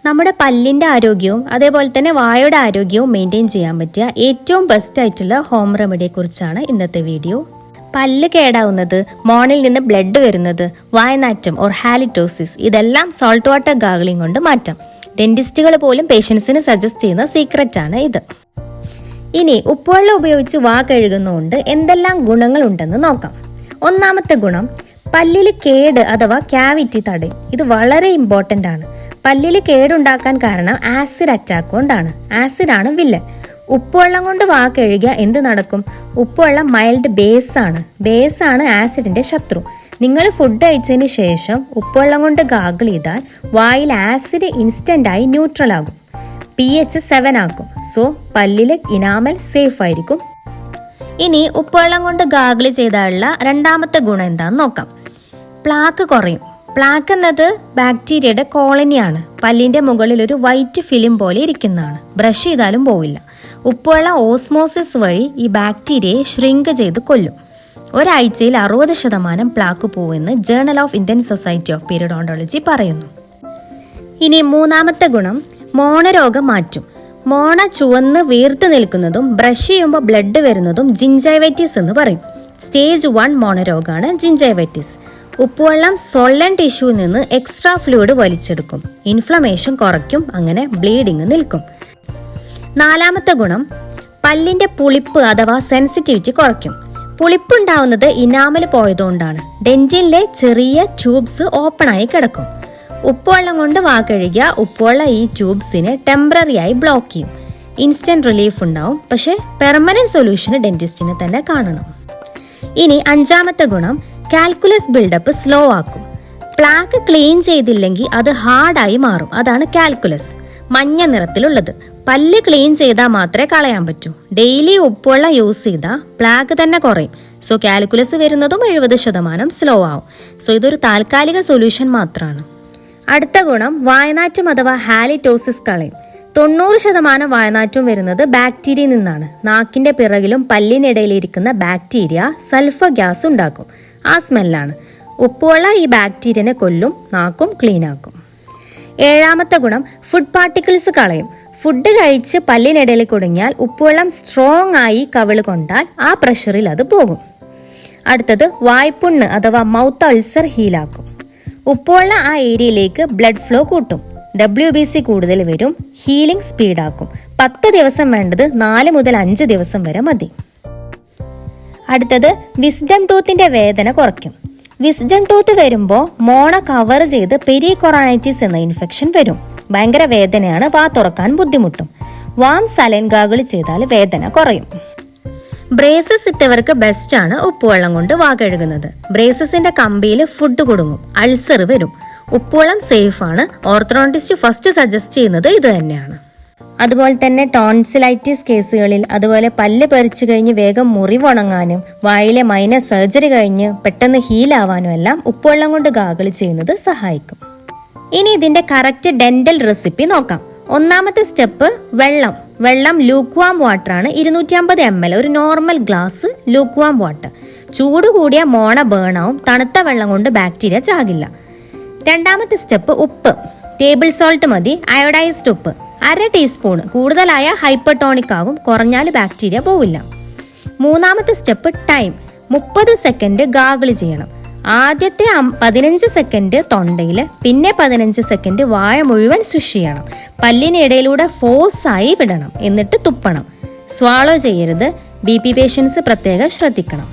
നമ്മുടെ പല്ലിൻ്റെ ആരോഗ്യവും അതേപോലെ തന്നെ വായയുടെ ആരോഗ്യവും മെയിൻറ്റെയിൻ ചെയ്യാൻ പറ്റിയ ഏറ്റവും ബെസ്റ്റ് ആയിട്ടുള്ള ഹോം റെമഡിയെ കുറിച്ചാണ് ഇന്നത്തെ വീഡിയോ. പല്ല് കേടാവുന്നത്, മോണിൽ നിന്ന് ബ്ലഡ് വരുന്നത്, വായനാറ്റം ഓർ ഹാലിറ്റോസിസ് ഇതെല്ലാം സോൾട്ട് വാട്ടർ ഗാർഗിളിംഗ് കൊണ്ട് മാറ്റാം. ഡെന്റിസ്റ്റുകൾ പോലും പേഷ്യൻസിന് സജസ്റ്റ് ചെയ്യുന്ന സീക്രറ്റ് ആണ് ഇത്. ഇനി ഉപ്പുവെള്ളം ഉപയോഗിച്ച് വാ കഴുകുന്നതുകൊണ്ട് എന്തെല്ലാം ഗുണങ്ങളുണ്ടെന്ന് നോക്കാം. ഒന്നാമത്തെ ഗുണം, പല്ലിൽ കേട് അഥവാ ക്യാവിറ്റി തടയും. ഇത് വളരെ ഇമ്പോർട്ടൻ്റ് ആണ്. പല്ലിൽ കേടുണ്ടാക്കാൻ കാരണം ആസിഡ് അറ്റാക്ക് കൊണ്ടാണ്. ആസിഡാണ് വില്ലൻ. ഉപ്പുവെള്ളം കൊണ്ട് വാ കഴുകിയ എന്ത് നടക്കും? ഉപ്പുവെള്ളം മൈൽഡ് ബേസാണ് ആസിഡിന്റെ ശത്രു. നിങ്ങൾ ഫുഡ് കഴിച്ചതിന് ശേഷം ഉപ്പുവെള്ളം കൊണ്ട് ഗാഗിൾ ചെയ്താൽ വായിൽ ആസിഡ് ഇൻസ്റ്റന്റ് ആയി ന്യൂട്രൽ ആകും. pH 7 ആക്കും. സോ പല്ലിലെ ഇനാമൽ സേഫ് ആയിരിക്കും. ഇനി ഉപ്പുവെള്ളം കൊണ്ട് ഗാഗിൾ ചെയ്താലുള്ള രണ്ടാമത്തെ ഗുണം എന്താണെന്ന് നോക്കാം. പ്ലാക്ക് കുറയും. പ്ലാക്ക് എന്നത് ബാക്ടീരിയയുടെ കോളനിയാണ്. പല്ലിന്റെ മുകളിൽ ഒരു വൈറ്റ് ഫിലിം പോലെ ഇരിക്കുന്നതാണ്. ബ്രഷ് ചെയ്താലും പോവില്ല. ഉപ്പുവെള്ളം ഓസ്മോസിസ് വഴി ഈ ബാക്ടീരിയയെ ഷ്രിങ്ക് ചെയ്ത് കൊല്ലും. ഒരാഴ്ചയിൽ 60% പ്ലാക്ക് പോവുമെന്ന് Journal of Indian Society of Periodontology പറയുന്നു. ഇനി മൂന്നാമത്തെ ഗുണം, മോണരോഗം മാറ്റും. മോണ ചുവന്ന് വീർത്ത് നിൽക്കുന്നതും ബ്രഷ് ചെയ്യുമ്പോൾ ബ്ലഡ് വരുന്നതും ജിഞ്ചൈവൈറ്റിസ് എന്ന് പറയും. സ്റ്റേജ് 1 മോണരോഗമാണ് ജിഞ്ചൈവൈറ്റിസ്. ഉപ്പുവെള്ളം സൊള്ളൻ ടിഷ്യൂവിൽ നിന്ന് എക്സ്ട്രാ ഫ്ലൂയിഡ് വലിച്ചെടുക്കും. ഇൻഫ്ലമേഷൻ കുറയ്ക്കും. അങ്ങനെ ബ്ലീഡിങ് നിൽക്കും. നാലാമത്തെ ഗുണം, പല്ലിന്റെ പുളിപ്പ് അഥവാ സെൻസിറ്റിവിറ്റി കുറയ്ക്കും. പുളിപ്പുണ്ടാവുന്നത് ഇനാമൽ പോയതുകൊണ്ടാണ്. ഡെന്റിലെ ചെറിയ ട്യൂബ്സ് ഓപ്പൺ ആയി കിടക്കും. ഉപ്പുവെള്ളം കൊണ്ട് വാ കഴുകിയ ഉപ്പുവെള്ളം ഈ ട്യൂബ്സിനെ ടെമ്പററി ആയി ബ്ലോക്ക് ചെയ്യും. ഇൻസ്റ്റന്റ് റിലീഫ് ഉണ്ടാവും. പക്ഷെ പെർമനന്റ് സൊല്യൂഷന് ഡെന്റിസ്റ്റിനെ തന്നെ കാണണം. ഇനി അഞ്ചാമത്തെ ഗുണം, കാൽക്കുലസ് ബിൽഡപ്പ് സ്ലോ ആക്കും. പ്ലാക്ക് ക്ലീൻ ചെയ്തില്ലെങ്കിൽ അത് ഹാർഡായി മാറും. അതാണ് കാൽക്കുലസ്, മഞ്ഞ നിറത്തിലുള്ളത്. പല്ല് ക്ലീൻ ചെയ്താൽ മാത്രമേ കളയാൻ പറ്റൂ. ഡെയിലി ഉപ്പുവെള്ളം യൂസ് ചെയ്താൽ പ്ലാക്ക് തന്നെ കുറയും. സോ കാൽക്കുലസ് വരുന്നതും 70% സ്ലോ ആവും. സോ ഇതൊരു താൽക്കാലിക സൊല്യൂഷൻ മാത്രമാണ്. അടുത്ത ഗുണം, വായനാറ്റം അഥവാ ഹാലിറ്റോസിസ് കളയും. 90% വായനാറ്റം വരുന്നത് ബാക്ടീരിയയിൽ നിന്നാണ്. നാക്കിന്റെ പിറകിലും പല്ലിനിടയിലിരിക്കുന്ന ബാക്ടീരിയ സൾഫർ ഗ്യാസ് ഉണ്ടാക്കും. ആ സ്മെല്ലാണ്. ഉപ്പുവെള്ളം ഈ ബാക്ടീരിയനെ കൊല്ലും. നാക്കും ക്ലീൻ ആക്കും. ഏഴാമത്തെ ഗുണം, ഫുഡ് പാർട്ടിക്കിൾസ് കളയും. ഫുഡ് കഴിച്ച് പല്ലിനിടയിൽ കുടുങ്ങിയാൽ ഉപ്പുവെള്ളം സ്ട്രോങ് ആയി കവിള് കൊണ്ടാൽ ആ പ്രഷറിൽ അത് പോകും. അടുത്തത്, വായ്പുണ്ണ് അഥവാ മൗത്ത് അൾസർ ഹീലാക്കും. ഉപ്പുവെള്ളം ആ ഏരിയയിലേക്ക് ബ്ലഡ് ഫ്ലോ കൂട്ടും. WBC കൂടുതൽ വരും. ഹീലിംഗ് സ്പീഡാക്കും. 10 ദിവസം വേണ്ടത് 4 മുതൽ 5 ദിവസം വരെ മതി. അടുത്തത്, വിസ്ഡം ടൂത്തിന്റെ വേദന കുറയ്ക്കും. വിസ്ഡം ടൂത്ത് വരുമ്പോൾ മോണ കവർ ചെയ്ത് പെരികൊറോണൈറ്റിസ് എന്ന ഇൻഫെക്ഷൻ വരും. ഭയങ്കര വേദനയാണ്. വാ തുറക്കാൻ ബുദ്ധിമുട്ടും. വാം സലൈൻ ഗാഗിൾ ചെയ്താൽ വേദന കുറയും. ബ്രേസസ് ഇട്ടവർക്ക് ബെസ്റ്റ് ആണ് ഉപ്പുവെള്ളം കൊണ്ട് വാ കഴുകുന്നത്. ബ്രേസസിന്റെ കമ്പിയിൽ ഫുഡ് കുടുങ്ങും. അൾസർ വരും. ഉപ്പുവെള്ളം സേഫ് ആണ്. ഓർത്തോഡോണ്ടിസ്റ്റ് ഫസ്റ്റ് സജസ്റ്റ് ചെയ്യുന്നത് ഇത് തന്നെയാണ്. അതുപോലെ തന്നെ ടോൺസിലൈറ്റിസ് കേസുകളിൽ, അതുപോലെ പല്ല് പറിച്ചു കഴിഞ്ഞ് വേഗം മുറിവുണങ്ങാനും വായിലെ മൈനർ സർജറി കഴിഞ്ഞ് പെട്ടെന്ന് ഹീലാവാനും എല്ലാം ഉപ്പുവെള്ളം കൊണ്ട് ഗാഗിൾ ചെയ്യുന്നത് സഹായിക്കും. ഇനി ഇതിന്റെ കറക്റ്റ് ഡെന്റൽ റെസിപ്പി നോക്കാം. ഒന്നാമത്തെ സ്റ്റെപ്പ്, വെള്ളം ലൂക്ക്വാം വാട്ടർ ആണ്. 250 ml ഒരു നോർമൽ ഗ്ലാസ് ലൂക്ക്വാം വാട്ടർ. ചൂട് കൂടിയ മോണ ബേണാവും. തണുത്ത വെള്ളം കൊണ്ട് ബാക്ടീരിയ ചാകില്ല. രണ്ടാമത്തെ സ്റ്റെപ്പ്, ഉപ്പ്. ടേബിൾ സോൾട്ട് മതി. അയോഡൈസ്ഡ് ഉപ്പ് 1/2 ടീസ്പൂൺ. കൂടുതലായ ഹൈപ്പർടോണിക് ആകും. കുറഞ്ഞാൽ ബാക്ടീരിയ പോവില്ല. മൂന്നാമത്തെ സ്റ്റെപ്പ്, ടൈം. 30 സെക്കൻഡ് ഗാഗിൾ ചെയ്യണം. ആദ്യത്തെ 15 സെക്കൻഡ് തൊണ്ടയിൽ, പിന്നെ 15 സെക്കൻഡ് വായ മുഴുവൻ സ്വിഷ് ചെയ്യണം. പല്ലിനിടയിലൂടെ ഫോഴ്സായി വിടണം. എന്നിട്ട് തുപ്പണം. സ്വാളോ ചെയ്യരുത്. BP പേഷ്യൻസ് പ്രത്യേകം ശ്രദ്ധിക്കണം.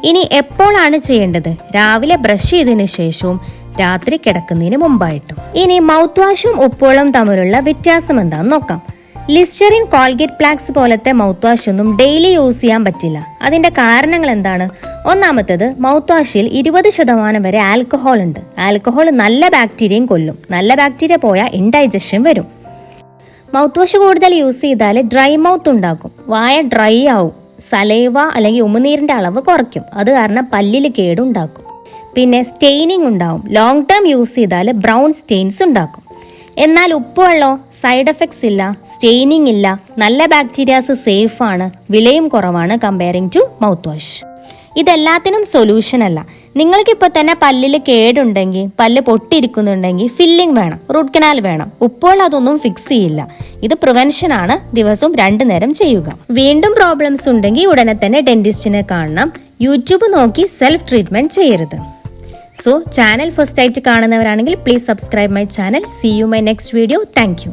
ഇനി എപ്പോഴാണ് ചെയ്യേണ്ടത്? രാവിലെ ബ്രഷ് ചെയ്തതിനു ശേഷവും രാത്രി കിടക്കുന്നതിന് മുമ്പായിട്ടും. ഇനി മൗത്ത് വാഷും ഉപ്പുവെള്ളം തമ്മിലുള്ള വ്യത്യാസം എന്താണെന്ന് നോക്കാം. ലിസ്റ്ററിൻ, കോൾഗേറ്റ് പ്ലാക്സ് പോലത്തെ മൗത്ത് വാഷ് ഒന്നും ഡെയിലി യൂസ് ചെയ്യാൻ പറ്റില്ല. അതിന്റെ കാരണങ്ങൾ എന്താണ്? ഒന്നാമത്തേത്, മൗത്ത് വാഷിൽ 20% വരെ ആൽക്കഹോൾ ഉണ്ട്. ആൽക്കഹോൾ നല്ല ബാക്ടീരിയയും കൊല്ലും. നല്ല ബാക്ടീരിയ പോയാൽ ഇൻഡൈജഷൻ വരും. മൗത്ത് വാഷ് കൂടുതൽ യൂസ് ചെയ്താൽ ഡ്രൈ മൗത്ത് ഉണ്ടാക്കും. വായ ഡ്രൈ ആവും. സലൈവ അല്ലെങ്കിൽ ഉമിനീരിന്റെ അളവ് കുറയ്ക്കും. അത് കാരണം പല്ലിൽ കേടുണ്ടാക്കും. പിന്നെ സ്റ്റെയിനിങ് ഉണ്ടാവും. ലോങ് ടേം യൂസ് ചെയ്താൽ ബ്രൗൺ സ്റ്റെയിൻസ് ഉണ്ടാക്കും. എന്നാൽ ഉപ്പുവെള്ളോ സൈഡ് എഫക്ട്സ് ഇല്ല, സ്റ്റെയിനിങ് ഇല്ല, നല്ല ബാക്ടീരിയാസ് സേഫ് ആണ്, വിലയും കുറവാണ് കമ്പയറിംഗ് ടു മൗത്ത് വാഷ്. ഇതെല്ലാത്തിനും സൊല്യൂഷൻ അല്ല. നിങ്ങൾക്കിപ്പോൾ തന്നെ പല്ലിൽ കേടുണ്ടെങ്കിൽ, പല്ല് പൊട്ടിയിരിക്കുന്നുണ്ടെങ്കിൽ ഫില്ലിംഗ് വേണം, റൂട്ട് കനാൽ വേണം. ഇപ്പോൾ അതൊന്നും ഫിക്സ് ചെയ്യില്ല. ഇത് പ്രിവെൻഷൻ ആണ്. ദിവസവും 2 നേരം ചെയ്യുക. വീണ്ടും പ്രോബ്ലംസ് ഉണ്ടെങ്കിൽ ഉടനെ തന്നെ ഡെന്റിസ്റ്റിനെ കാണണം. യൂട്യൂബ് നോക്കി സെൽഫ് ട്രീറ്റ്മെന്റ് ചെയ്യരുത്. സോ ചാനൽ ഫസ്റ്റ് ആയിട്ട് കാണുന്നവരാണെങ്കിൽ please subscribe my channel. See you my next video. Thank U.